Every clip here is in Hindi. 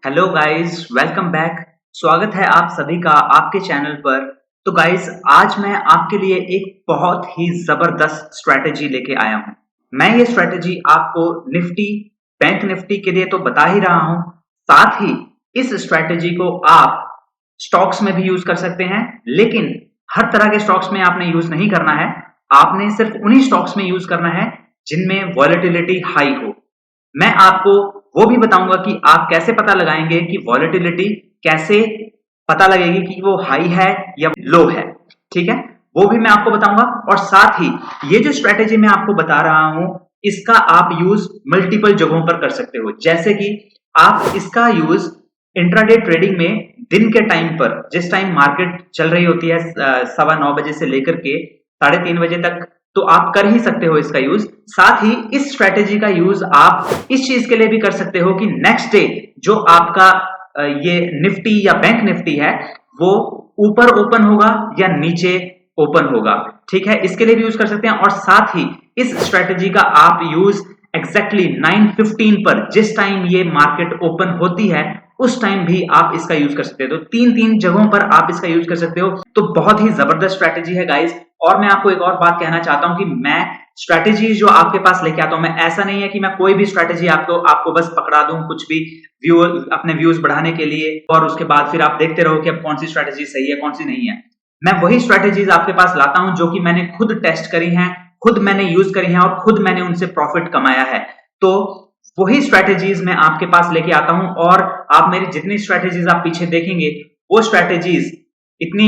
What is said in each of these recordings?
Hello guys, welcome back. स्वागत है आप सभी का आपके चैनल पर। तो गाइस, आज मैं आपके लिए एक बहुत ही जबरदस्त स्ट्रैटेजी लेके आया हूं। मैं ये स्ट्रैटेजी आपको निफ्टी, बैंक निफ्टी के लिए तो बता ही रहा हूं, साथ ही इस स्ट्रैटेजी को आप स्टॉक्स में भी यूज कर सकते हैं, लेकिन हर तरह के स्टॉक्स में आपने यूज नहीं करना है। आपने सिर्फ उन्हीं स्टॉक्स में यूज करना है जिनमें वॉलेटिलिटी हाई हो। मैं आपको वो भी बताऊंगा कि आप कैसे पता लगाएंगे कि वॉलेटिलिटी कैसे पता लगेगी कि वो हाई है या लो है। ठीक है, वो भी मैं आपको बताऊंगा। और साथ ही ये जो स्ट्रेटेजी मैं आपको बता रहा हूं, इसका आप यूज मल्टीपल जगहों पर कर सकते हो। जैसे कि आप इसका यूज इंट्राडे ट्रेडिंग में दिन के टाइम पर, जिस टाइम मार्केट चल रही होती है 9:15 बजे से लेकर के 3:30 बजे तक, तो आप कर ही सकते हो इसका यूज। साथ ही इस स्ट्रेटेजी का यूज आप इस चीज के लिए भी कर सकते हो कि नेक्स्ट डे जो आपका ये निफ्टी या बैंक निफ्टी है, वो ऊपर ओपन होगा या नीचे ओपन होगा। ठीक है, इसके लिए भी यूज कर सकते हैं। और साथ ही इस स्ट्रेटेजी का आप यूज एग्जैक्टली 9:15 पर, जिस टाइम ये मार्केट ओपन होती है, उस टाइम भी आप इसका यूज कर सकते हो। तो तीन तीन जगहों पर आप इसका यूज कर सकते हो। तो बहुत ही जबरदस्त स्ट्रेटेजी है गाइस। और मैं आपको एक और बात कहना चाहता हूं कि मैं स्ट्रेटेजी जो आपके पास लेके आता हूं, मैं ऐसा नहीं है कि मैं कोई भी स्ट्रेटेजी आपको बस पकड़ा दूं कुछ भी व्यू अपने व्यूज बढ़ाने के लिए, और उसके बाद फिर आप देखते रहो कि अब कौन सी स्ट्रेटेजी सही है कौन सी नहीं है। मैं वही स्ट्रेटेजीज आपके पास लाता हूं जो कि मैंने खुद टेस्ट करी हैं, खुद मैंने यूज करी हैं और खुद मैंने उनसे प्रॉफिट कमाया है। तो वही स्ट्रेटेजीज मैं आपके पास लेके आता हूं। और आप मेरी जितनी स्ट्रेटेजीज आप पीछे देखेंगे, वो स्ट्रेटेजीज इतनी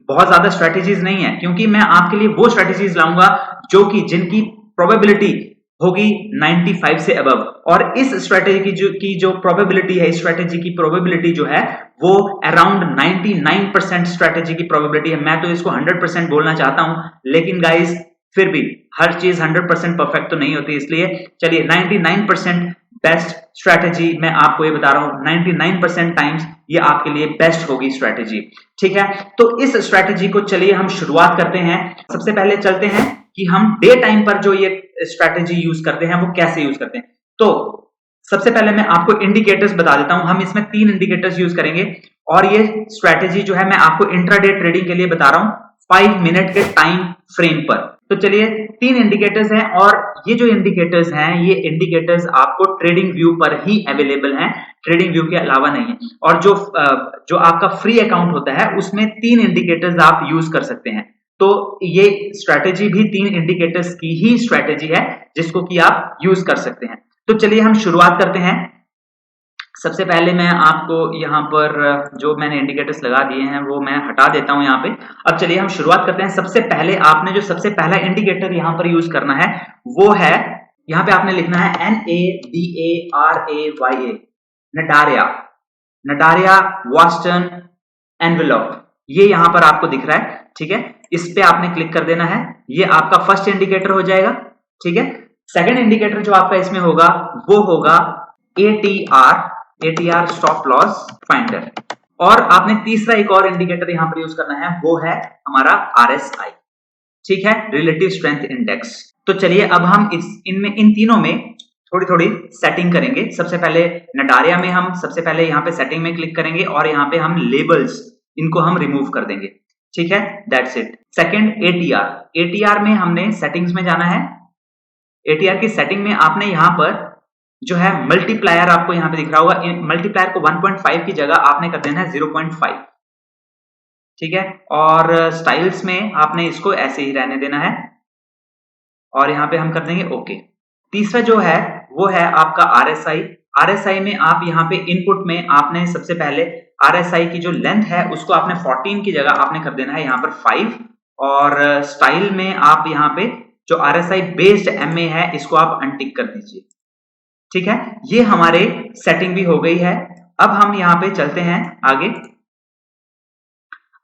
बहुत ज्यादा स्ट्रेटेजीज नहीं है, क्योंकि मैं आपके लिए वो स्ट्रेटेजीज लाऊंगा जो कि जिनकी प्रोबेबिलिटी होगी 95 से अबव। और इस स्ट्रेटेजी की जो प्रोबेबिलिटी है, इस स्ट्रेटेजी की प्रोबेबिलिटी जो है वो अराउंड 99% स्ट्रेटेजी की प्रोबेबिलिटी है। मैं तो इसको 100% बोलना चाहता हूं, लेकिन गाइस फिर भी हर चीज 100% परफेक्ट तो नहीं होती। इसलिए चलिए 99% बेस्ट स्ट्रेटेजी मैं आपको ये बता रहा हूं, 99% टाइम्स ये आपके लिए बेस्ट होगी स्ट्रेटेजी। ठीक है, तो इस स्ट्रेटेजी को चलिए हम शुरुआत करते हैं। सबसे पहले चलते हैं कि हम डे टाइम पर जो ये स्ट्रेटेजी यूज करते हैं वो कैसे यूज करते हैं। तो सबसे पहले मैं आपको इंडिकेटर्स बता देता हूं। हम इसमें 3 इंडिकेटर्स यूज करेंगे, और ये स्ट्रेटेजी जो है मैं आपको इंट्राडे ट्रेडिंग के लिए बता रहा हूं 5 मिनट के टाइम फ्रेम पर। तो चलिए 3 इंडिकेटर्स हैं, और ये जो इंडिकेटर्स हैं, ये इंडिकेटर्स आपको ट्रेडिंग व्यू पर ही अवेलेबल हैं, ट्रेडिंग व्यू के अलावा नहीं है। और जो आपका फ्री अकाउंट होता है, उसमें 3 इंडिकेटर्स आप यूज कर सकते हैं। तो ये स्ट्रेटेजी भी 3 इंडिकेटर्स की ही स्ट्रेटेजी है, जिसको कि आप यूज कर सकते हैं। तो चलिए हम शुरुआत करते हैं। सबसे पहले मैं आपको यहाँ पर जो मैंने इंडिकेटर्स लगा दिए हैं वो मैं हटा देता हूं यहाँ पे। अब चलिए हम शुरुआत करते हैं। सबसे पहले आपने जो सबसे पहला इंडिकेटर यहाँ पर यूज करना है वो है, यहाँ पे आपने लिखना है NADARAYA, नडारिया, नडारिया वास्टर्न एनवेलप। ये यहाँ पर आपको दिख रहा है। ठीक है, इस पे आपने क्लिक कर देना है। ये आपका फर्स्ट इंडिकेटर हो जाएगा। ठीक है, सेकंड इंडिकेटर जो आपका इसमें होगा वो होगा ATR स्टॉप लॉस फाइंडर। और आपने तीसरा एक और इंडिकेटर यहां पर यूज करना है, वो है हमारा RSI। ठीक है, रिलेटिव स्ट्रेंथ इंडेक्स। तो चलिए अब हम इन तीनों में थोड़ी थोड़ी सेटिंग करेंगे। सबसे पहले नडारिया में हम सबसे पहले यहाँ पे सेटिंग में क्लिक करेंगे, और यहाँ पे हम लेबल्स इनको हम रिमूव कर देंगे। ठीक है, दैट्स इट। सेकंड ATR में हमने सेटिंग्स में जाना है। ATR की सेटिंग में आपने यहाँ पर जो है मल्टीप्लायर, आपको यहाँ पे दिख रहा होगा, मल्टीप्लायर को 1.5 की जगह आपने कर देना है 0.5। ठीक है, और स्टाइल्स में आपने इसको ऐसे ही रहने देना है, और यहाँ पे हम कर देंगे ओके। तीसरा जो है वो है आपका RSI में आप यहाँ पे इनपुट में आपने सबसे पहले RSI की जो लेंथ है उसको आपने 14 की जगह आपने कर देना है यहाँ पर 5। और स्टाइल में आप यहाँ पे जो RSI बेस्ड MA है इसको आप अनटिक कर दीजिए। ठीक है, ये हमारे सेटिंग भी हो गई है। अब हम यहाँ पे चलते हैं आगे।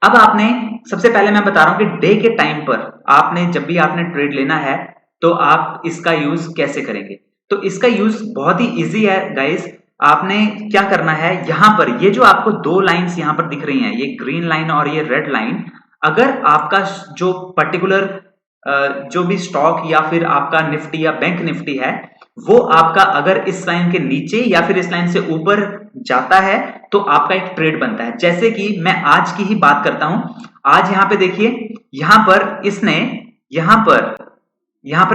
अब आपने सबसे पहले मैं बता रहा हूं कि डे के टाइम पर आपने जब भी आपने ट्रेड लेना है तो आप इसका यूज कैसे करेंगे। तो इसका यूज बहुत ही इजी है गाइस। आपने क्या करना है, यहां पर ये जो आपको 2 लाइंस यहां पर दिख रही हैं, ये ग्रीन लाइन और ये रेड लाइन, अगर आपका जो पर्टिकुलर जो भी स्टॉक या फिर आपका निफ्टी या बैंक निफ्टी है वो आपका अगर इस लाइन के नीचे या फिर इस लाइन से ऊपर जाता है तो आपका एक ट्रेड बनता है। जैसे कि मैं आज की ही बात करता हूं, आज यहां पे देखिए, यहां पर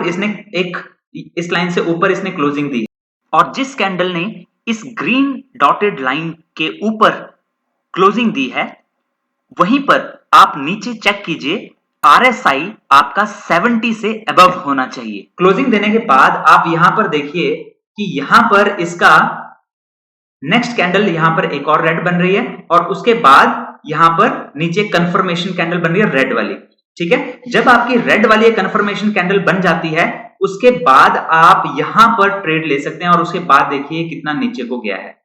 इसने एक इस लाइन से ऊपर इसने क्लोजिंग दी और जिस कैंडल ने इस ग्रीन डॉटेड लाइन के ऊपर क्लोजिंग दी है, वहीं पर आप नीचे चेक कीजिए, आरएसआई आपका 70 से अबव होना चाहिए। क्लोजिंग देने के बाद आप यहां पर देखिए कि यहां पर इसका नेक्स्ट कैंडल यहां पर एक और रेड बन रही है और उसके बाद यहां पर नीचे कंफर्मेशन कैंडल बन रही है रेड वाली। ठीक है, जब आपकी रेड वाली कंफर्मेशन कैंडल बन जाती है, उसके बाद आप यहां पर ट्रेड ले सकते हैं और उसके बाद देखिए कितना नीचे को गया है।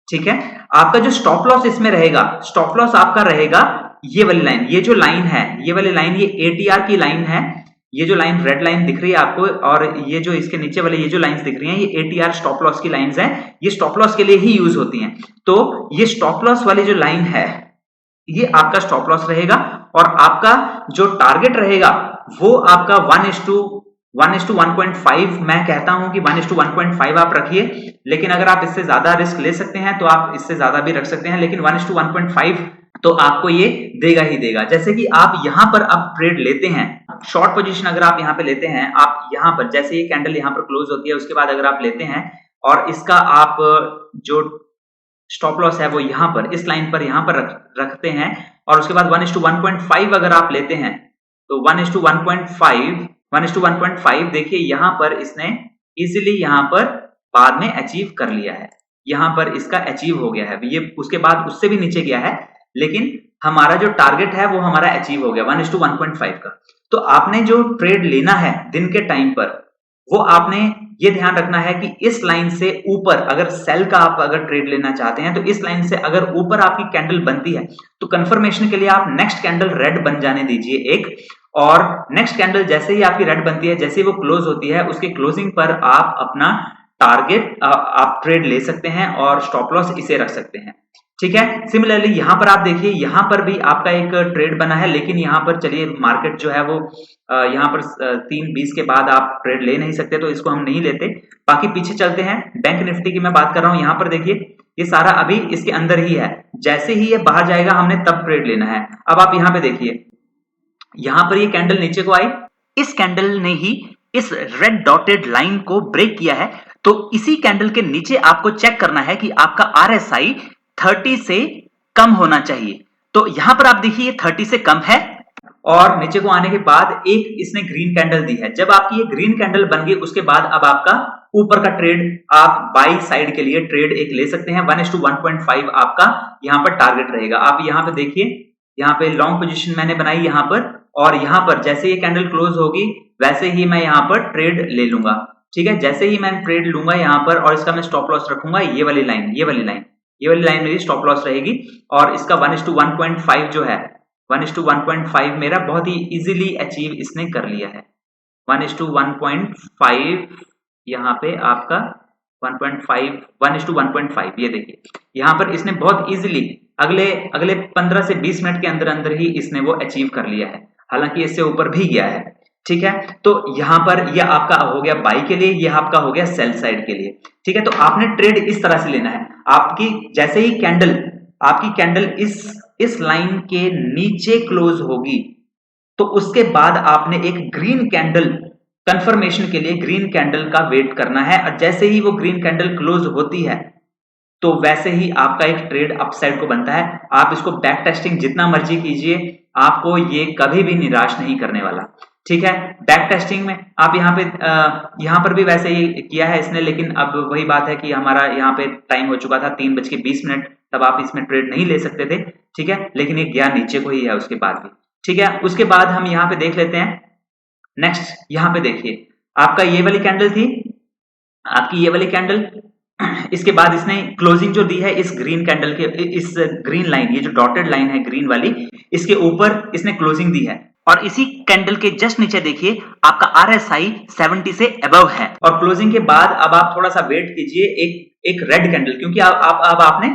ठीक है, आपका जो स्टॉप लॉस इसमें रहेगा, स्टॉप लॉस आपका रहेगा ये वाली लाइन, ये जो लाइन है, ये वाली लाइन, ये एटीआर की लाइन है। ये जो लाइन रेड लाइन दिख रही है आपको और ये जो इसके नीचे वाले ये जो लाइंस दिख रही हैं, ये एटीआर स्टॉप लॉस की लाइंस हैं। ये स्टॉप लॉस के लिए ही यूज होती हैं। तो ये स्टॉप लॉस वाली जो लाइन है, ये आपका स्टॉप लॉस रहेगा और आपका जो टारगेट रहेगा वो आपका 1:1.5। मैं कहता हूं कि 1:1.5 आप रखिए, लेकिन अगर आप इससे ज्यादा रिस्क ले सकते हैं तो आप इससे ज्यादा भी रख सकते हैं, लेकिन 1:1.5 तो आपको ये देगा ही देगा। जैसे कि आप यहां पर अब ट्रेड लेते हैं, शॉर्ट पोजीशन अगर आप यहां पे लेते हैं, आप यहां पर जैसे ये कैंडल यहां पर क्लोज होती है, उसके बाद अगर आप लेते हैं और इसका आप जो स्टॉप लॉस है वो यहां पर इस लाइन पर यहां पर रखते हैं और उसके बाद 1:1.5 अगर आप लेते हैं तो 1:1.5 देखिए यहां पर इसने इजीली यहां पर बाद में अचीव कर लिया है। यहां पर इसका अचीव हो गया है, ये उसके बाद उससे भी नीचे गया है, लेकिन हमारा जो टारगेट है वो हमारा अचीव हो गया 1:1.5 का। तो आपने जो ट्रेड लेना है दिन के टाइम पर, वो आपने ये ध्यान रखना है कि इस लाइन से ऊपर अगर सेल का आप अगर ट्रेड लेना चाहते हैं तो इस लाइन से अगर ऊपर आपकी कैंडल बनती है तो कंफर्मेशन के लिए आप नेक्स्ट कैंडल रेड बन जाने दीजिए एक, और नेक्स्ट कैंडल जैसे ही आपकी रेड बनती है, जैसे ही वो क्लोज होती है, उसके क्लोजिंग पर आप अपना टारगेट आप ट्रेड ले सकते हैं और स्टॉप लॉस इसे रख सकते हैं। ठीक है, सिमिलरली यहां पर आप देखिए, यहां पर भी आपका एक ट्रेड बना है, लेकिन यहां पर चलिए मार्केट जो है वो यहां पर 3:20 के बाद आप ट्रेड ले नहीं सकते, तो इसको हम नहीं लेते। बाकी पीछे चलते हैं, बैंक निफ्टी की मैं बात कर रहा हूं। यहां पर देखिए ये सारा अभी इसके अंदर ही है, जैसे ही ये बाहर जाएगा हमने तब ट्रेड लेना है। अब आप यहां पे देखिए, यहां पर ये कैंडल नीचे को आई, इस कैंडल ने ही इस रेड डॉटेड लाइन को ब्रेक किया है, तो इसी कैंडल के नीचे आपको चेक करना है कि आपका आरएसआई 30 से कम होना चाहिए। तो यहां पर आप देखिए 30 से कम है और नीचे को आने के बाद एक इसने ग्रीन कैंडल दी है। जब आपकी ये ग्रीन कैंडल बन गई, उसके बाद अब आपका ऊपर का ट्रेड आप बाई साइड के लिए ट्रेड एक ले सकते हैं। 1:1.5 आपका यहां पर टारगेट रहेगा। आप यहां पे देखिए, यहां पे लॉन्ग पोजीशन मैंने बनाई यहां पर, और यहां पर जैसे ये कैंडल क्लोज होगी वैसे ही मैं यहां पर ट्रेड ले लूंगा। ठीक है, जैसे ही मैं ट्रेड लूंगा यहां पर और इसका मैं स्टॉप लॉस रखूंगा ये वाली लाइन, ये वाली लाइन मेरी स्टॉप लॉस रहेगी और इसका 1:1.5 जो है, 1:1.5 मेरा बहुत ही इजीली अचीव इसने कर लिया है। 1:1.5 यहाँ पे आपका 1:1.5 ये देखिए, यहाँ पर इसने बहुत इजीली अगले 15 से 20 मिनट के अंदर अंदर ही इसने वो अचीव कर लिया है, हालांकि इससे ऊपर भी गया है। ठीक है, तो यहाँ पर यह आपका हो गया बाई के लिए, यह आपका हो गया सेल साइड के लिए। ठीक है, तो आपने ट्रेड इस तरह से लेना है। आपकी जैसे ही आपकी कैंडल इस लाइन के नीचे क्लोज होगी, तो उसके बाद आपने एक ग्रीन कैंडल कंफर्मेशन के लिए ग्रीन कैंडल का वेट करना है, और जैसे ही वो ग्रीन कैंडल क्लोज होती है तो वैसे ही आपका एक ट्रेड अपसाइड को बनता है। आप इसको बैक टेस्टिंग जितना मर्जी कीजिए, आपको ये कभी भी निराश नहीं करने वाला। ठीक है, बैक टेस्टिंग में आप यहाँ पर भी वैसे ही किया है इसने, लेकिन अब वही बात है कि हमारा यहाँ पे टाइम हो चुका था 3:20, तब आप इसमें ट्रेड नहीं ले सकते थे। ठीक है, लेकिन ये गया नीचे को ही है उसके बाद भी। ठीक है, उसके बाद हम यहाँ पे देख लेते हैं नेक्स्ट। यहाँ पे देखिए, आपका ये वाली कैंडल थी, आपकी ये वाली कैंडल, इसके बाद इसने क्लोजिंग जो दी है इस ग्रीन कैंडल के, इस ग्रीन लाइन, ये जो डॉटेड लाइन है ग्रीन वाली, इसके ऊपर इसने क्लोजिंग दी है, और इसी कैंडल के जस्ट नीचे देखिए आपका आरएसआई 70 से अबव है। और क्लोजिंग के बाद अब आप थोड़ा सा वेट कीजिए एक रेड कैंडल, क्योंकि अब आपने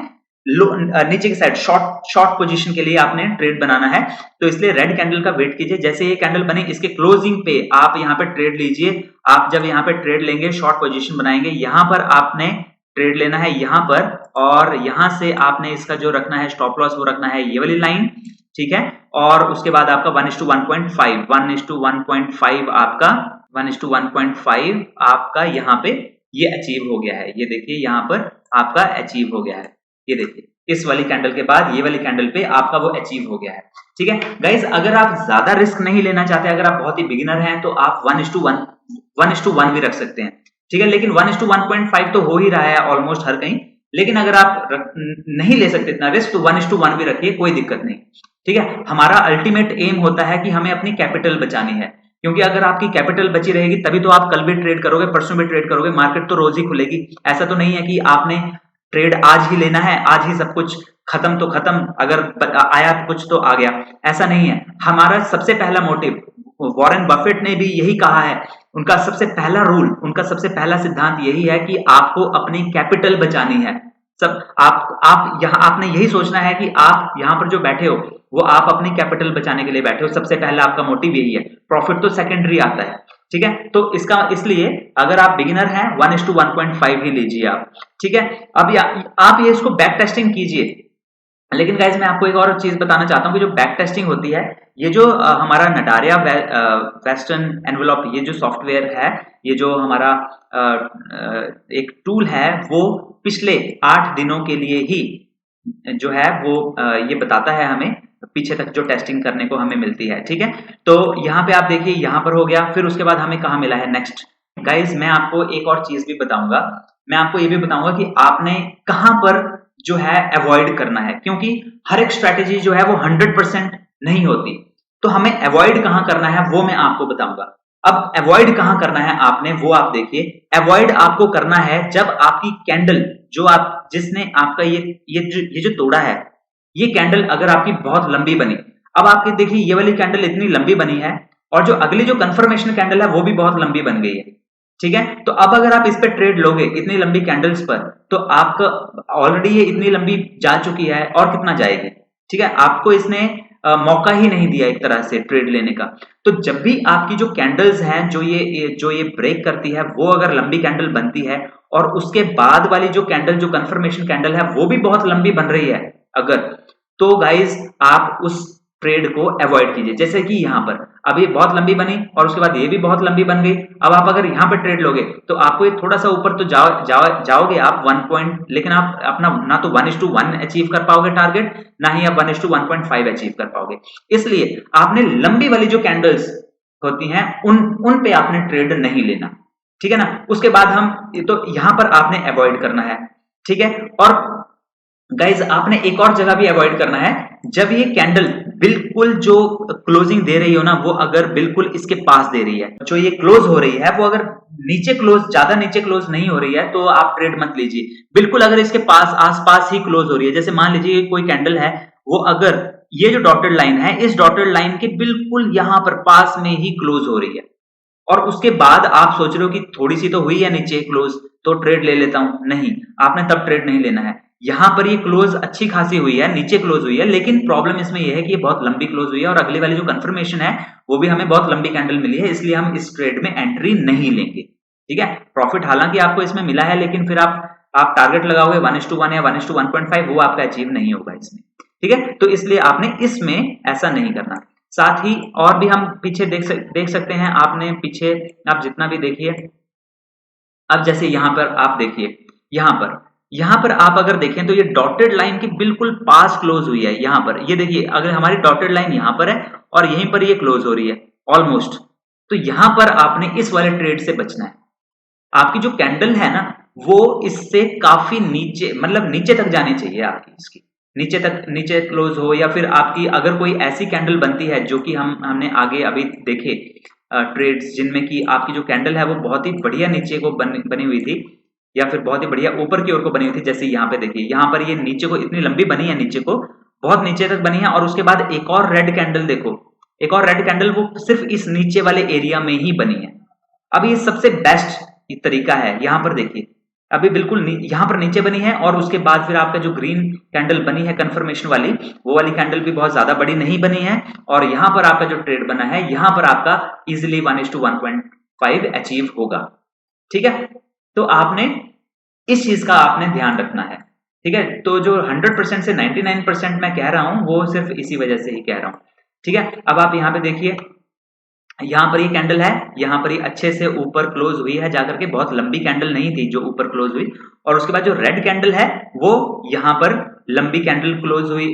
नीचे की साइड शॉर्ट पोजीशन के लिए आपने ट्रेड बनाना है, तो इसलिए रेड कैंडल का वेट कीजिए। जैसे ये कैंडल बने इसके क्लोजिंग पे आप यहाँ पे ट्रेड लीजिए। आप जब यहाँ पे ट्रेड लेंगे, शॉर्ट पोजीशन बनाएंगे, यहाँ पर आपने ट्रेड लेना है यहाँ पर, और यहाँ से आपने इसका जो रखना है स्टॉप लॉस वो रखना है ये वाली लाइन, ठीक है। और उसके बाद आपका 1:1.5 1:1.5 आपका 1:1.5 आपका यहाँ पे ये अचीव हो गया है। ये देखिए यहाँ पर आपका अचीव हो गया है। ये देखिए इस वाली कैंडल के बाद ये वाली कैंडल पे आपका वो अचीव हो गया है, ठीक है। गाइज अगर आप ज्यादा रिस्क नहीं लेना चाहते, अगर आप बहुत ही बिगिनर हैं, तो आप 1:1 भी रख सकते हैं, ठीक है। लेकिन 1:1.5 तो हो ही रहा है ऑलमोस्ट हर कहीं। लेकिन अगर आप नहीं ले सकते इतना रिस्क, तो 1:1 भी रखिए, कोई दिक्कत नहीं, ठीक है। हमारा अल्टीमेट एम होता है कि हमें अपनी कैपिटल बचानी है, क्योंकि अगर आपकी कैपिटल बची रहेगी तभी तो आप कल भी ट्रेड करोगे, परसों भी ट्रेड करोगे, मार्केट तो रोज ही खुलेगी। ऐसा तो नहीं है कि आपने ट्रेड आज ही लेना है, आज ही सब कुछ खत्म तो खत्म, अगर आया तो कुछ तो आ गया, ऐसा नहीं है। हमारा सबसे पहला मोटिव, वॉरेन बफेट ने भी यही कहा है, उनका सबसे पहला रूल, उनका सबसे पहला सिद्धांत यही है कि आपको अपनी कैपिटल बचानी है। सब आप यहाँ आपने यही सोचना है कि आप यहाँ पर जो बैठे हो वो आप अपनी कैपिटल बचाने के लिए बैठे हो। सबसे पहला आपका मोटिव यही है, प्रॉफिट तो सेकेंडरी आता है, ठीक है। तो इसका इसलिए अगर आप बिगिनर हैं 1:1.5 ही लीजिए आप, ठीक है। अब आप ये इसको बैक टेस्टिंग कीजिए। लेकिन गाइज मैं आपको एक और चीज बताना चाहता हूँ कि जो बैक टेस्टिंग होती है, ये जो हमारा नटारिया वेस्टर्न एनवेलप, ये जो सॉफ्टवेयर है, ये जो हमारा एक टूल है, वो पिछले 8 दिनों के लिए ही जो है वो ये बताता है हमें पीछे तक जो टेस्टिंग करने को हमें मिलती है, ठीक है। तो यहाँ पे आप देखिए, यहाँ पर हो गया, फिर उसके बाद हमें कहाँ मिला है नेक्स्ट। गाइज मैं आपको एक और चीज भी बताऊंगा, मैं आपको ये भी बताऊंगा कि आपने कहां पर जो है अवॉइड करना है, क्योंकि हर एक स्ट्रेटेजी जो है वो 100% नहीं होती। तो हमें अवॉइड कहां करना है वो मैं आपको बताऊंगा। अब अवॉइड कहां करना है आपने, वो आप देखिए। अवॉइड आपको करना है जब आपकी कैंडल, जो आप जिसने आपका ये जो तोड़ा है, ये कैंडल अगर आपकी बहुत लंबी बनी। अब आपके देखिए ये वाली कैंडल इतनी लंबी बनी है, और जो अगली जो कंफर्मेशन कैंडल है वो भी बहुत लंबी बन गई है, ठीक है। तो अब अगर आप इस पे ट्रेड लोगे इतनी लंबी कैंडल्स पर, तो आपका ऑलरेडी ये इतनी लंबी जा चुकी है, और कितना जाएगी, ठीक है। आपको इसने मौका ही नहीं दिया एक तरह से ट्रेड लेने का। तो जब भी आपकी जो कैंडल्स हैं, जो ये ब्रेक करती है, वो अगर लंबी कैंडल बनती है, और उसके बाद वाली जो कैंडल, जो कंफर्मेशन कैंडल है, वो भी बहुत लंबी बन रही है अगर, तो गाइज आप उस ट्रेड को अवॉइड कीजिए। जैसे कि यहाँ पर अब ये बहुत लंबी बनी, और उसके बाद ये भी बहुत लंबी बन गई। अब आप अगर यहाँ पे ट्रेड लोगे, तो आपको ये थोड़ा सा ऊपर तो जाओगे आप 1 पॉइंट, लेकिन आप अपना ना तो 1:1 अचीव कर पाओगे टारगेट, ना ही आप 1:1.5 अचीव कर पाओगे। इसलिए आपने लंबी वाली जो कैंडल्स होती हैं उन पे आपने ट्रेड नहीं लेना, ठीक है ना। उसके बाद तो यहाँ पर आपने अवॉइड करना है, ठीक है। और गाइज आपने एक और जगह भी अवॉइड करना है, जब ये कैंडल बिल्कुल जो क्लोजिंग दे रही हो ना, वो अगर बिल्कुल इसके पास दे रही है, जो ये क्लोज हो रही है, वो अगर नीचे क्लोज, ज्यादा नीचे क्लोज नहीं हो रही है, तो आप ट्रेड मत लीजिए। बिल्कुल अगर इसके पास आसपास ही क्लोज हो रही है, जैसे मान लीजिए कोई कैंडल है, वो अगर ये जो डॉटेड लाइन है, इस डॉटेड लाइन के बिल्कुल यहां पर पास में ही क्लोज हो रही है, और उसके बाद आप सोच रहे हो कि थोड़ी सी तो हुई है नीचे क्लोज, तो ट्रेड ले लेता हूं, नहीं, आपने तब ट्रेड नहीं लेना है। यहां पर ये क्लोज अच्छी खासी हुई है, नीचे क्लोज हुई है, लेकिन प्रॉब्लम इसमें यह है कि ये बहुत लंबी क्लोज हुई है, और अगली वाली जो कंफर्मेशन है वो भी हमें बहुत लंबी कैंडल मिली है, इसलिए हम इस ट्रेड में एंट्री नहीं लेंगे, ठीक है। प्रॉफिट हालांकि आपको इसमें मिला है, लेकिन फिर आप टारगेट लगाओगे 1:1 या 1:1.5, वो आपका अचीव नहीं होगा इसमें, ठीक है। तो इसलिए आपने इसमें ऐसा नहीं करना। साथ ही और भी हम पीछे देख सकते हैं, आपने पीछे आप जितना भी देखिए, अब जैसे यहां पर आप देखिए, यहां पर आप अगर देखें तो ये डॉटेड लाइन के बिल्कुल पास क्लोज हुई है। यहां पर ये देखिए, अगर हमारी डॉटेड लाइन यहां पर है और यहीं पर ये क्लोज हो रही है ऑलमोस्ट, तो यहां पर आपने इस वाले ट्रेड से बचना है। आपकी जो कैंडल है ना, वो इससे काफी नीचे, मतलब नीचे तक जानी चाहिए आपकी, इसकी नीचे क्लोज हो, या फिर आपकी अगर कोई ऐसी कैंडल बनती है जो कि हमने आगे अभी देखे ट्रेड्स, जिनमें कि आपकी जो कैंडल है वो बहुत ही बढ़िया नीचे को बनी हुई थी, या फिर बहुत ही बढ़िया ऊपर की ओर को बनी हुई थी। जैसे यहाँ पे देखिए, यहाँ पर ये नीचे को इतनी लंबी बनी है, नीचे को बहुत नीचे तक बनी है, और उसके बाद एक और रेड कैंडल देखो, एक और रेड कैंडल वो सिर्फ इस नीचे वाले एरिया में ही बनी है। अब ये सबसे बेस्ट तरीका है, यहाँ पर देखिए, अभी बिल्कुल यहाँ पर नीचे बनी है और उसके बाद फिर आपका जो ग्रीन कैंडल बनी है कंफर्मेशन वाली, वो वाली कैंडल भी बहुत ज्यादा बड़ी नहीं बनी है और यहाँ पर आपका जो ट्रेड बना है यहाँ पर आपका इजिली 1:1.5 अचीव होगा। ठीक है, तो आपने इस चीज का आपने ध्यान रखना है। ठीक है, तो जो 100% से 99% मैं कह रहा हूं वो सिर्फ इसी वजह से ही कह रहा हूं। ठीक है, अब आप यहाँ पे देखिए, यहाँ पर ये कैंडल है, यहाँ पर ये अच्छे से ऊपर क्लोज हुई है जाकर के, बहुत लंबी कैंडल नहीं थी जो ऊपर क्लोज हुई, और उसके बाद जो रेड कैंडल है वो यहाँ पर लंबी कैंडल क्लोज हुई,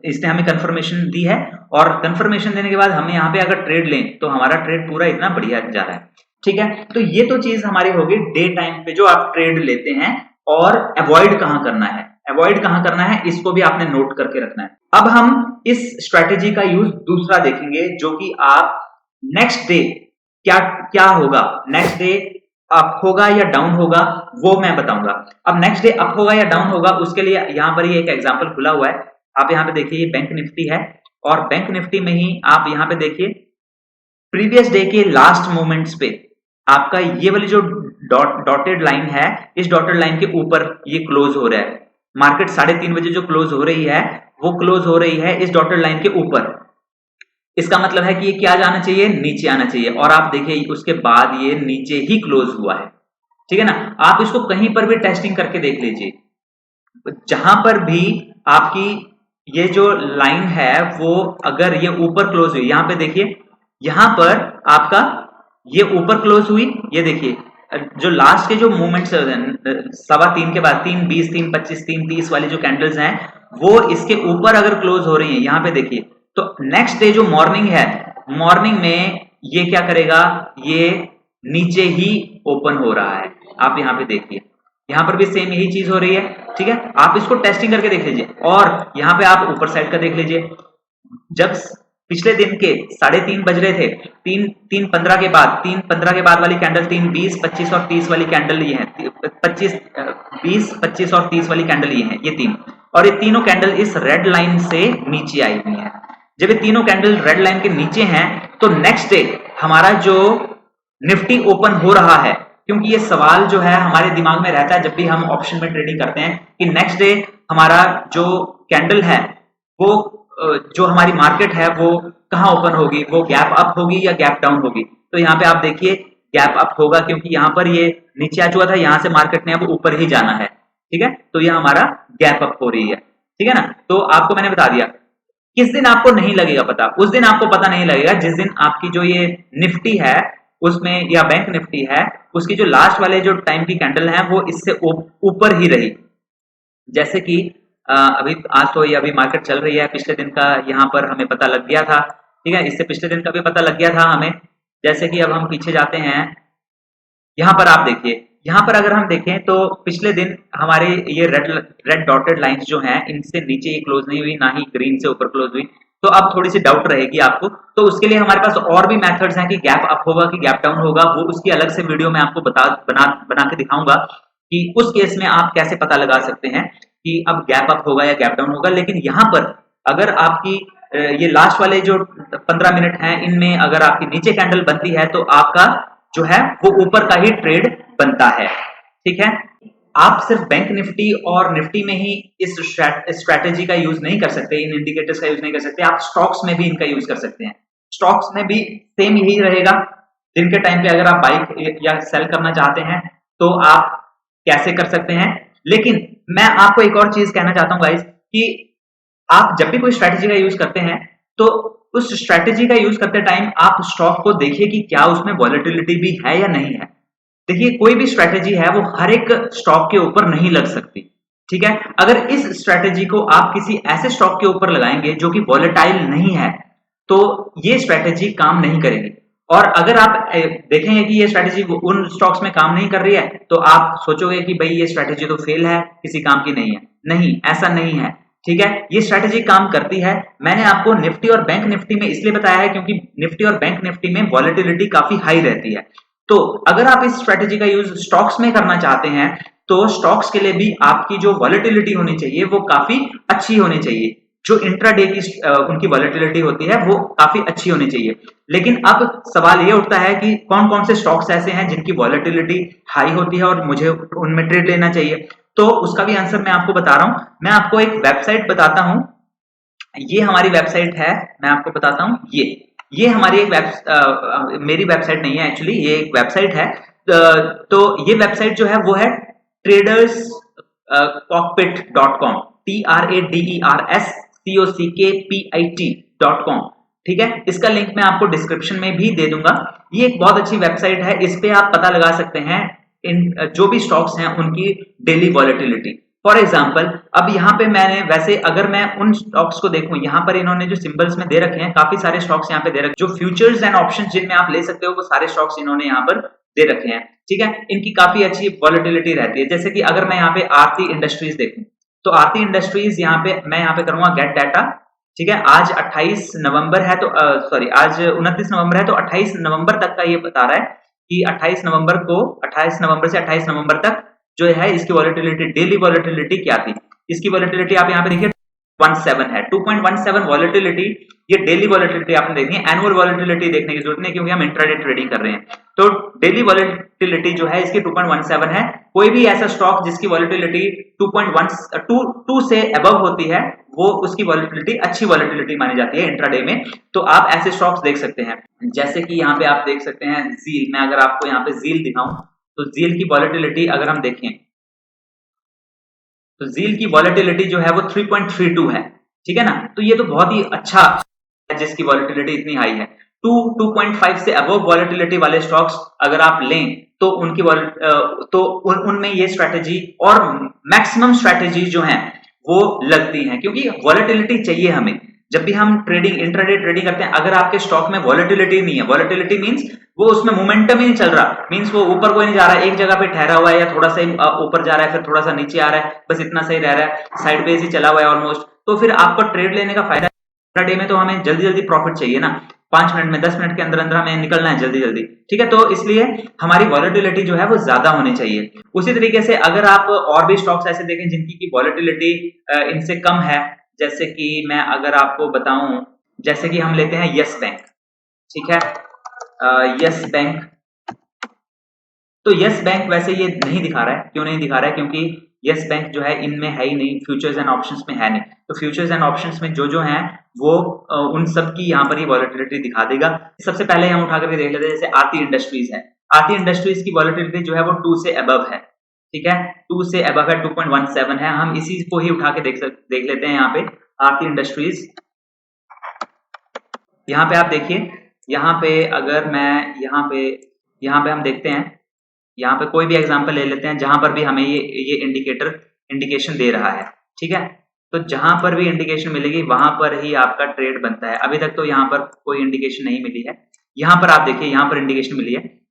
इसने हमें कंफर्मेशन दी है, और कंफर्मेशन देने के बाद हमें यहाँ पे अगर ट्रेड लें तो हमारा ट्रेड पूरा इतना बढ़िया जा रहा है। ठीक है, तो ये तो चीज हमारी होगी डे टाइम पे जो आप ट्रेड लेते हैं, और अवॉइड कहां करना है, अवॉइड कहां करना है इसको भी आपने नोट करके रखना है। अब हम इस स्ट्रेटेजी का यूज दूसरा देखेंगे, जो कि आप नेक्स्ट डे क्या क्या होगा, नेक्स्ट डे अप होगा या डाउन होगा वो मैं बताऊंगा। अब नेक्स्ट डे अप होगा या डाउन होगा उसके लिए यहाँ पर ये एक एग्जांपल खुला हुआ है, आप यहाँ पे देखिए, ये बैंक निफ्टी है, और बैंक निफ्टी में ही आप यहाँ पे देखिए प्रीवियस डे के लास्ट मोमेंट्स पे आपका ये वाली जो डॉटेड लाइन है, इस डॉटेड लाइन के ऊपर ये क्लोज हो रहा है। मार्केट 3:30 बजे जो क्लोज हो रही है वो क्लोज हो रही है इस डॉटेड लाइन के ऊपर। इसका मतलब है कि ये क्या जाना चाहिए, नीचे आना चाहिए, और आप देखिए उसके बाद ये नीचे ही क्लोज हुआ है। ठीक है ना, आप इसको कहीं पर भी टेस्टिंग करके देख लीजिए, जहां पर भी आपकी ये जो लाइन है वो अगर ये ऊपर क्लोज हुई, यहां पे देखिए, यहां पर आपका ये ऊपर क्लोज हुई, ये देखिए जो लास्ट के जो मूवमेंट्स 3:15 के बाद 3:20, 3:25, 3:30 वाली जो कैंडल्स हैं वो इसके ऊपर अगर क्लोज हो रही है, यहां पे देखिए, तो नेक्स्ट डे जो मॉर्निंग है, मॉर्निंग में ये क्या करेगा, ये नीचे ही ओपन हो रहा है। आप यहाँ पे देखिए, यहाँ पर भी सेम यही चीज हो रही है। ठीक है, आप इसको टेस्टिंग करके देख लीजिए, और यहाँ पे आप ऊपर साइड का देख लीजिए, जब पिछले दिन के 3:30 बज रहे थे, 3:15 के बाद, 3:15 के बाद वाली कैंडल 3:20, 25 और 30 वाली कैंडल ये है, 20, 25 और 30 वाली कैंडल ये है, ये तीन, और ये तीनों कैंडल इस रेड लाइन से नीचे आई हुई है। जब ये तीनों कैंडल रेड लाइन के नीचे हैं तो नेक्स्ट डे हमारा जो निफ्टी ओपन हो रहा है, क्योंकि ये सवाल जो है हमारे दिमाग में रहता है जब भी हम ऑप्शन में ट्रेडिंग करते हैं कि नेक्स्ट डे हमारा जो कैंडल है वो जो हमारी मार्केट है वो कहां ओपन होगी, वो गैप अप होगी या गैप डाउन होगी। तो यहाँ पे आप देखिए गैप अप होगा, क्योंकि यहाँ पर ये नीचे आ चुका था, यहाँ से मार्केट ने अब ऊपर ही जाना है। ठीक है, तो ये हमारा गैप अप हो रही है। ठीक है ना, तो आपको मैंने बता दिया, किस दिन आपको नहीं लगेगा पता, उस दिन आपको पता नहीं लगेगा जिस दिन आपकी जो ये निफ्टी है उसमें, या बैंक निफ्टी है, उसकी जो लास्ट वाले जो टाइम की कैंडल है वो इससे ऊपर ही रही। जैसे कि अभी आज तो ये अभी मार्केट चल रही है, पिछले दिन का यहाँ पर हमें पता लग गया था। ठीक है, इससे पिछले दिन का भी पता लग गया था हमें। जैसे कि अब हम पीछे जाते हैं, यहाँ पर आप देखिए, यहाँ पर अगर हम देखें तो पिछले दिन हमारे ये रेड डॉटेड लाइंस जो हैं इनसे नीचे ये क्लोज नहीं हुई, ना ही ग्रीन से ऊपर क्लोज हुई, तो अब थोड़ी सी डाउट रहेगी आपको। तो उसके लिए हमारे पास और भी मेथड्स हैं कि गैप अप होगा कि गैप डाउन होगा, वो उसकी अलग से वीडियो में आपको बना के दिखाऊंगा कि उस केस में आप कैसे पता लगा सकते हैं कि अब गैप अप होगा या गैप डाउन होगा। लेकिन यहाँ पर अगर आपकी ये लास्ट वाले जो 15 मिनट हैं इनमें अगर आपकी नीचे कैंडल बनती है तो आपका जो है वो ऊपर का ही ट्रेड बनता है। ठीक है, आप सिर्फ बैंक निफ्टी और निफ्टी में ही इस स्ट्रैटेजी का यूज नहीं कर सकते, इन इंडिकेटर्स का यूज नहीं कर सकते, आप स्टॉक्स में भी इनका यूज कर सकते हैं। स्टॉक्स में भी सेम यही रहेगा, दिन के टाइम पे अगर आप बाइक या सेल करना चाहते हैं तो आप कैसे कर सकते हैं। लेकिन मैं आपको एक और चीज कहना चाहता हूं गाइस, कि आप जब भी कोई स्ट्रैटेजी का यूज करते हैं तो उस स्ट्रैटेजी का यूज करते टाइम आप स्टॉक को देखिए कि क्या उसमें वॉलेटिलिटी भी है या नहीं है। देखिए, कोई भी स्ट्रैटेजी है वो हर एक स्टॉक के ऊपर नहीं लग सकती। ठीक है, अगर इस स्ट्रैटेजी को आप किसी ऐसे स्टॉक के ऊपर लगाएंगे जो कि वॉलेटाइल नहीं है तो ये स्ट्रैटेजी काम नहीं करेगी। और अगर आप देखेंगे कि ये स्ट्रैटेजी उन स्टॉक्स में काम नहीं कर रही है तो आप सोचोगे कि भाई ये स्ट्रैटेजी तो फेल है, किसी काम की नहीं है। नहीं, ऐसा नहीं है। ठीक है, ये स्ट्रैटेजी काम करती है। मैंने आपको निफ्टी और बैंक निफ्टी में इसलिए बताया है क्योंकि निफ्टी और बैंक निफ्टी में वॉलेटिलिटी काफी हाई रहती है। तो अगर आप इस स्ट्रैटेजी का यूज स्टॉक्स में करना चाहते हैं तो स्टॉक्स के लिए भी आपकी जो वॉलेटिलिटी होनी चाहिए वो काफी अच्छी होनी चाहिए। जो इंट्राडे की उनकी वॉलेटिलिटी होती है वो काफी अच्छी होनी चाहिए। लेकिन अब सवाल ये उठता है कि कौन कौन से स्टॉक्स ऐसे हैं जिनकी वॉलेटिलिटी हाई होती है और मुझे उनमें ट्रेड लेना चाहिए। तो उसका भी आंसर मैं आपको बता रहा हूं। मैं आपको एक वेबसाइट बताता हूं, ये हमारी वेबसाइट है, मैं आपको बताता हूं। ये हमारी एक मेरी वेबसाइट नहीं है एक्चुअली, ये एक वेबसाइट है। तो ये वेबसाइट जो है वो है ट्रेडर्स cockpit.com, TRADERSCOCKPIT.com। ठीक है, इसका लिंक मैं आपको डिस्क्रिप्शन में भी दे दूंगा। ये एक बहुत अच्छी वेबसाइट है, इस पे आप पता लगा सकते हैं इन जो भी स्टॉक्स हैं उनकी डेली वॉलेटिलिटी। फॉर एग्जाम्पल, अब यहाँ पे मैंने वैसे अगर मैं उन स्टॉक्स को देखूं, यहाँ पर इन्होंने जो सिंबल्स में दे रखे हैं, काफी सारे स्टॉक्स यहाँ पे दे रखे, जो फ्यूचर्स एंड ऑप्शंस जिनमें आप ले सकते हो वो सारे स्टॉक्स इन्होंने यहाँ पर दे रखे हैं। ठीक है, इनकी काफी अच्छी वॉलेटिलिटी रहती है। जैसे कि अगर मैं यहाँ पे आरती इंडस्ट्रीज देखूं, तो आरती इंडस्ट्रीज यहाँ पे मैं यहाँ पे करूंगा गेट डाटा। ठीक है, आज 28 नवंबर है, तो सॉरी आज 29 नवंबर है, तो 28 नवंबर तक का ये बता रहा है कि 28 नवंबर से 28 नवंबर तक जो है इसकी वॉलेटिलिटी, डेली वॉलेटिलिटी क्या थी। इसकी वॉलेटिलिटी आप यहाँ पे देखिए 2.17 है, 2.17 वॉलेटिलिटी। ये डेली वॉलेटिलिटी आपने देखनी है, एनुअल वॉलेटिलिटी देखने की जरूरत नहीं क्योंकि हम इंट्राडे ट्रेडिंग कर रहे हैं। तो डेली वॉलेटिलिटी जो है इसकी 2.17 है। कोई भी ऐसा स्टॉक जिसकी वॉलेटिलिटी 2 से अबव होती है वो उसकी वॉलेटिलिटी अच्छी वॉलेटिलिटी मानी जाती है इंट्राडे में। तो आप ऐसे स्टॉक्स देख सकते हैं, जैसे कि यहाँ पे आप देख सकते हैं ज़ील। मैं अगर आपको यहाँ पे ज़ील दिखाऊं तो ज़ील की वॉलेटिलिटी अगर हम देखें तो ज़ील की वॉलेटिलिटी जो है वो 3.32 है। ठीक है ना, तो ये तो बहुत ही अच्छा है जिसकी वॉलेटिलिटी इतनी हाई है। 2.5 से अबव वॉलेटिलिटी वाले स्टॉक्स अगर आप लें तो उनकी उनमें ये स्ट्रेटेजी और मैक्सिमम स्ट्रेटेजी जो है वो लगती हैं, क्योंकि वॉलेटिलिटी चाहिए हमें। जब भी हम ट्रेडिंग, इंट्राडे ट्रेडिंग करते हैं, अगर आपके स्टॉक में वॉलेटिलिटी नहीं है, वॉलेटिलिटी मींस वो उसमें मोमेंटम ही नहीं चल रहा, मींस वो ऊपर कोई नहीं जा रहा है, एक जगह पे ठहरा हुआ है या थोड़ा सा ऊपर जा रहा है फिर थोड़ा सा नीचे आ रहा है, बस इतना सही रह रहा है, साइडवेज ही चला हुआ है ऑलमोस्ट, तो फिर आपको ट्रेड लेने का फायदा। इंट्राडे में तो हमें जल्दी जल्दी प्रॉफिट चाहिए ना, 5 मिनट में 10 मिनट के अंदर अंदर हमें निकलना है जल्दी जल्दी। ठीक है, तो इसलिए हमारी वॉलेटिलिटी जो है वो ज्यादा होनी चाहिए। उसी तरीके से अगर आप और भी स्टॉक्स ऐसे देखें जिनकी की वॉलेटिलिटी इनसे कम है, जैसे कि मैं अगर आपको बताऊं, जैसे कि हम लेते हैं यस बैंक। ठीक है, यस बैंक, तो यस बैंक वैसे ये नहीं दिखा रहा है, क्यों नहीं दिखा रहा है, क्योंकि यस बैंक जो है इनमें है ही नहीं, फ्यूचर्स एंड ऑप्शंस में है नहीं। तो फ्यूचर्स एंड ऑप्शंस में जो हैं वो उन सब की यहाँ पर ही वॉलेटिलिटी दिखा देगा। सबसे पहले हम उठा करके देख लेते हैं, जैसे आरती इंडस्ट्रीज है। आरती इंडस्ट्रीज की वॉलेटिलिटी जो है वो 2 से अबव है। ठीक है, 2 से अबव है, 2.17 है। हम इसी को ही उठा के देख लेते हैं यहाँ पे आरती इंडस्ट्रीज। यहाँ पे आप देखिए, यहाँ पे अगर मैं यहाँ पे हम देखते हैं, यहाँ पे कोई भी एग्जांपल ले लेते हैं जहां पर भी हमें ये इंडिकेशन दे रहा है। ठीक है, तो जहां पर भी इंडिकेशन मिलेगी वहां पर ही आपका ट्रेड बनता है। अभी तक तो यहाँ पर कोई इंडिकेशन नहीं मिली है। यहाँ पर आप देखिए, यहाँ पर इंडिकेशन मिली है।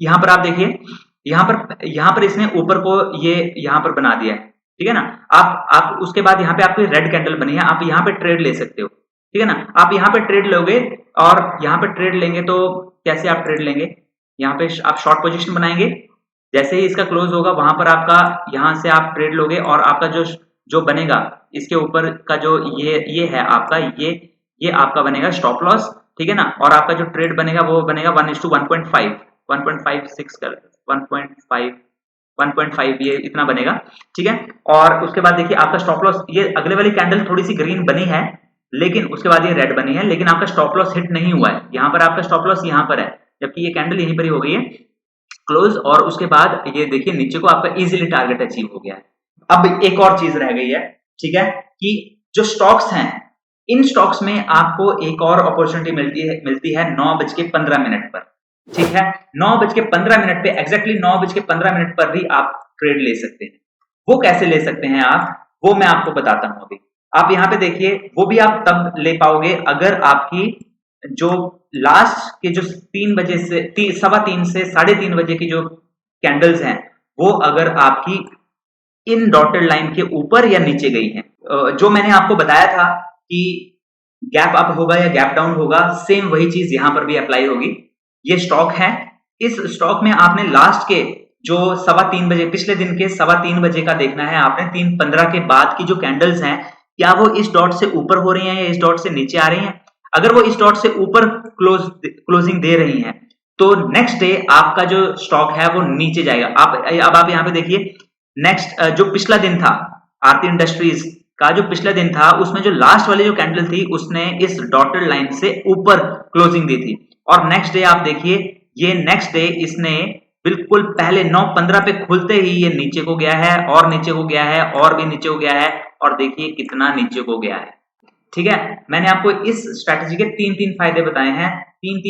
यहाँ पर आप देखिए, यहाँ पर इसने ऊपर को ये यहाँ पर बना दिया है। ठीक है ना, आप उसके बाद यहाँ पे आपकी रेड कैंडल बनी है, आप यहाँ पे ट्रेड ले सकते हो। ठीक है ना, आप यहाँ पे ट्रेड लोगे और यहाँ पे ट्रेड लेंगे तो कैसे आप ट्रेड लेंगे, यहाँ पे आप शॉर्ट पोजीशन बनाएंगे, जैसे ही इसका क्लोज होगा वहां पर आपका यहाँ से आप ट्रेड लोगे और आपका जो बनेगा इसके ऊपर का जो ये है आपका, ये आपका बनेगा स्टॉप लॉस। ठीक है ना, और आपका जो ट्रेड बनेगा वो बनेगा 1:1.5, 1.56 कर 1.5 ये इतना बनेगा। ठीक है, और उसके बाद देखिए आपका स्टॉप लॉस, ये अगले वाली कैंडल थोड़ी सी ग्रीन बनी है लेकिन उसके बाद ये रेड बनी है, लेकिन आपका स्टॉप लॉस हिट नहीं हुआ है। यहाँ पर आपका स्टॉप लॉस यहाँ पर है, जबकि ये कैंडल यहीं पर ही हो गई है क्लोज, और उसके बाद ये देखिए नीचे को आपका इजीली टारगेट अचीव हो गया है। अब एक और चीज रह गई है, ठीक है, कि जो स्टॉक्स हैं, इन स्टॉक्स में आपको एक और अपॉर्चुनिटी मिलती है 9:15 पर। ठीक है, 9:15 पे, एग्जैक्टली 9:15 पर भी आप ट्रेड ले सकते हैं। वो कैसे ले सकते हैं आप, वो मैं आपको बताता हूं अभी। आप यहाँ पे देखिए, वो भी आप तब ले पाओगे अगर आपकी जो लास्ट के जो 3 बजे से 3:15 से 3:30 बजे की जो कैंडल्स हैं वो अगर आपकी इन डॉटेड लाइन के ऊपर या नीचे गई हैं, जो मैंने आपको बताया था कि गैप अप होगा या गैप डाउन होगा, सेम वही चीज यहां पर भी अप्लाई होगी। ये स्टॉक है, इस स्टॉक में आपने लास्ट के जो 3:15 बजे, पिछले दिन के 3:15 बजे का देखना है आपने, 3:15 के बाद की जो कैंडल्स हैं क्या वो इस डॉट से ऊपर हो रही हैं या इस डॉट से नीचे आ रही हैं? अगर वो इस डॉट से ऊपर क्लोजिंग दे रही हैं, तो नेक्स्ट डे आपका जो स्टॉक है वो नीचे जाएगा। अब आप यहाँ पे देखिए, नेक्स्ट जो पिछला दिन था आरती इंडस्ट्रीज का, जो पिछला दिन था उसमें जो लास्ट वाली जो कैंडल थी उसने इस डॉटेड लाइन से ऊपर क्लोजिंग दी थी, और नेक्स्ट डे आप देखिए, ये नेक्स्ट डे इसने बिल्कुल पहले 9:15 पे खुलते ही ये नीचे को गया है और नीचे को गया है और भी नीचे को गया है, और देखिए कितना नीचे को गया है। ठीक है, मैंने आपको इस स्ट्रैटेजी के 3 फायदे बताए हैं। 3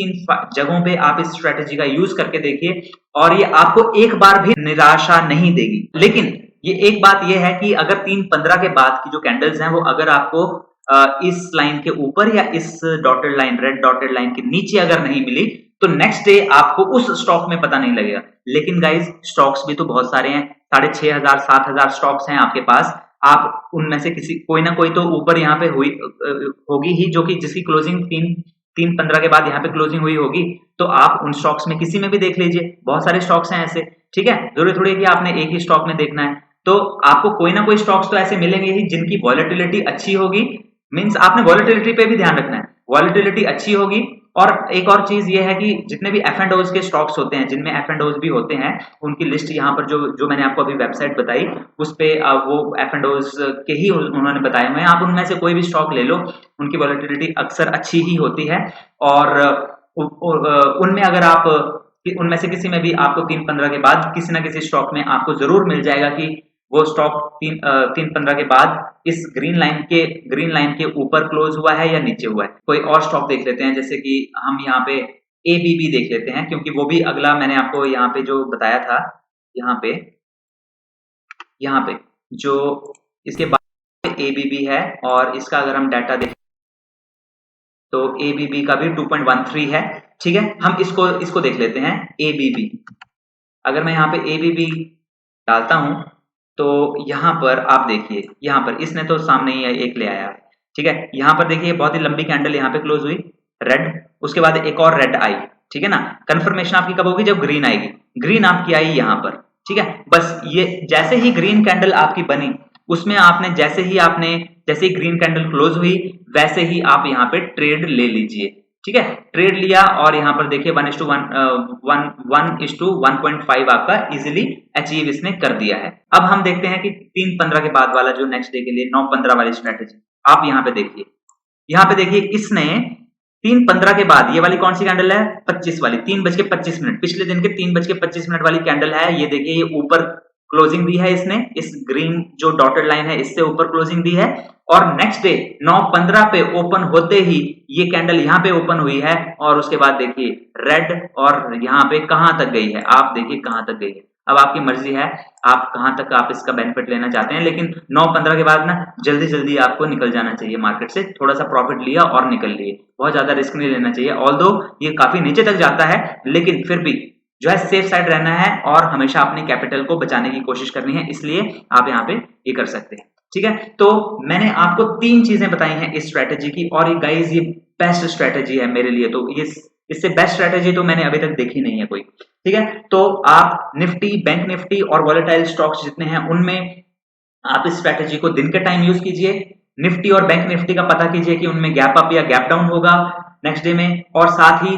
जगहों पे आप इस स्ट्रैटेजी का यूज करके देखिए, और ये आपको एक बार भी निराशा नहीं देगी। लेकिन ये एक बात ये है कि अगर 3:15 के बाद की जो कैंडल्स हैं वो अगर आपको इस लाइन के ऊपर या इस dotted line, red dotted line के नीचे अगर नहीं मिली, तो नेक्स्ट डे आपको उस स्टॉक में पता नहीं लगेगा। लेकिन गाइज, स्टॉक्स भी तो बहुत सारे हैं, 6,500 7,000 स्टॉक्स हैं आपके पास। आप उनमें से किसी कोई ना कोई तो ऊपर यहाँ पे हुई होगी ही, जो कि जिसकी क्लोजिंग 3:15 के बाद यहाँ पे क्लोजिंग हुई होगी। तो आप उन स्टॉक्स में किसी में भी देख लीजिए, बहुत सारे स्टॉक्स हैं ऐसे। ठीक है, जरूरी थोड़ी है कि आपने एक ही स्टॉक में देखना है। तो आपको कोई ना कोई स्टॉक्स तो ऐसे मिलेंगे ही जिनकी वॉलेटिलिटी अच्छी होगी। मींस आपने वॉलेटिलिटी पे भी ध्यान रखना है, वॉलेटिलिटी अच्छी होगी। और एक और चीज ये है कि जितने भी एफ एंड ओज के स्टॉक्स होते हैं, जिनमें एफ एंड ओज भी होते हैं, उनकी लिस्ट यहाँ पर जो मैंने आपको अभी वेबसाइट बताई, उस पे वो एफ एंड ओज के ही उन्होंने बताए हुए हैं। आप उनमें से कोई भी स्टॉक ले लो, उनकी वॉलेटिलिटी अक्सर अच्छी ही होती है। और उनमें अगर आप उनमें से किसी में भी आपको 3:15 के बाद किसी ना किसी स्टॉक में आपको जरूर मिल जाएगा कि वो स्टॉक 3:15 के बाद इस ग्रीन लाइन के ऊपर क्लोज हुआ है या नीचे हुआ है। कोई और स्टॉक देख लेते हैं, जैसे कि हम यहाँ पे एबीबी देख लेते हैं, क्योंकि वो भी अगला मैंने आपको यहाँ पे जो बताया था, यहाँ पे जो इसके बाद एबीबी है, और इसका अगर हम डाटा देखें तो एबीबी का भी 2.13 है। ठीक है, हम इसको देख लेते हैं एबीबी। अगर मैं यहाँ पे एबीबी डालता हूं तो यहाँ पर आप देखिए, यहाँ पर इसने तो सामने ही एक ले आया। ठीक है, यहाँ पर देखिए बहुत ही लंबी कैंडल यहाँ पे क्लोज हुई रेड, उसके बाद एक और रेड आई। ठीक है ना, कंफर्मेशन आपकी कब होगी? जब ग्रीन आएगी। ग्रीन आपकी आई यहाँ पर। ठीक है, बस ये जैसे ही ग्रीन कैंडल आपकी बनी, उसमें जैसे ही ग्रीन कैंडल क्लोज हुई, वैसे ही आप यहाँ पे ट्रेड ले लीजिए। ठीक है, ट्रेड लिया और यहाँ पर देखिए 1:1.5 आपका इजीली अचीव इसने कर दिया है। अब हम देखते हैं कि 3:15 के बाद वाला जो नेक्स्ट डे के लिए 9:15 वाली स्ट्रेटेजी, आप यहाँ पे देखिए इसने 3:15 के बाद ये वाली कौन सी कैंडल है? 25 वाली, 3:25, पिछले दिन के 3:25 वाली कैंडल है। ये देखिए, ये ऊपर क्लोजिंग दी है इसने, इस ग्रीन जो डॉटेड लाइन है इससे ऊपर क्लोजिंग दी है, और नेक्स्ट डे 9:15 पे ओपन होते ही ये कैंडल यहाँ पे ओपन हुई है, और उसके बाद देखिए रेड, और यहाँ पे कहां तक गई है, आप देखिए कहां तक गई है। अब आपकी मर्जी है आप कहां तक आप इसका बेनिफिट लेना चाहते हैं, लेकिन 9:15 के बाद ना जल्दी आपको निकल जाना चाहिए मार्केट से। थोड़ा सा प्रॉफिट लिया और निकल लिए, बहुत ज्यादा रिस्क नहीं लेना चाहिए। ऑल्दो ये काफी नीचे तक जाता है, लेकिन फिर भी जो है सेफ साइड रहना है और हमेशा अपने कैपिटल को बचाने की कोशिश करनी है, इसलिए आप यहाँ पे ये कर सकते हैं। ठीक है, तो मैंने आपको 3 चीजें बताई हैं इस स्ट्रेटेजी की, और ये गाइस ये बेस्ट स्ट्रेटेजी है मेरे लिए। तो ये इससे बेस्ट स्ट्रेटेजी तो मैंने अभी तक देखी नहीं है कोई। ठीक है, तो आप निफ्टी, बैंक निफ्टी और वॉलेटाइल स्टॉक्स जितने हैं उनमें आप इस स्ट्रेटेजी को दिन के टाइम यूज कीजिए। निफ्टी और बैंक निफ्टी का पता कीजिए कि उनमें गैप अप या गैप डाउन होगा नेक्स्ट डे में, और साथ ही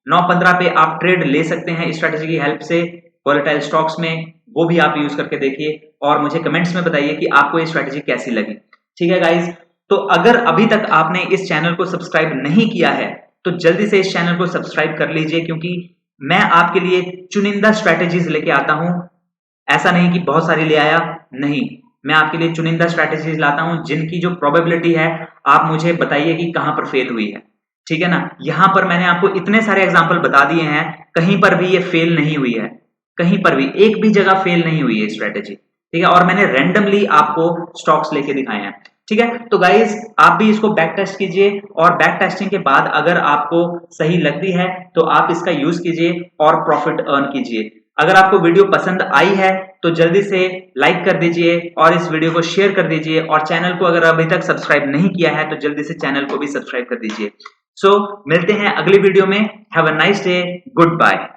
9:15 पे आप ट्रेड ले सकते हैं इस स्ट्रेटेजी की हेल्प से वॉलेटाइल स्टॉक्स में। वो भी आप यूज करके देखिए और मुझे कमेंट्स में बताइए कि आपको ये स्ट्रेटेजी कैसी लगी। ठीक है गाइज, तो अगर अभी तक आपने इस चैनल को सब्सक्राइब नहीं किया है तो जल्दी से इस चैनल को सब्सक्राइब कर लीजिए, क्योंकि मैं आपके लिए चुनिंदा स्ट्रेटेजीज लेके आता हूं। ऐसा नहीं कि बहुत सारी ले आया, नहीं, मैं आपके लिए चुनिंदा स्ट्रेटेजीज लाता हूं जिनकी जो प्रोबेबिलिटी है आप मुझे बताइए कि कहां पर फेल हुई है। ठीक है ना, यहां पर मैंने आपको इतने सारे एग्जाम्पल बता दिए हैं, कहीं पर भी ये फेल नहीं हुई है, कहीं पर भी एक भी जगह फेल नहीं हुई है स्ट्रेटेजी। ठीक है, और मैंने रैंडमली आपको स्टॉक्स लेके दिखाए हैं। ठीक है, तो गाइज आप भी इसको बैक टेस्ट कीजिए, और बैक टेस्टिंग के बाद अगर आपको सही लगती है तो आप इसका यूज कीजिए और प्रॉफिट अर्न कीजिए। अगर आपको वीडियो पसंद आई है तो जल्दी से लाइक कर दीजिए और इस वीडियो को शेयर कर दीजिए, और चैनल को अगर अभी तक सब्सक्राइब नहीं किया है तो जल्दी से चैनल को भी सब्सक्राइब कर दीजिए। सो मिलते हैं अगली वीडियो में। Have a nice day, good bye.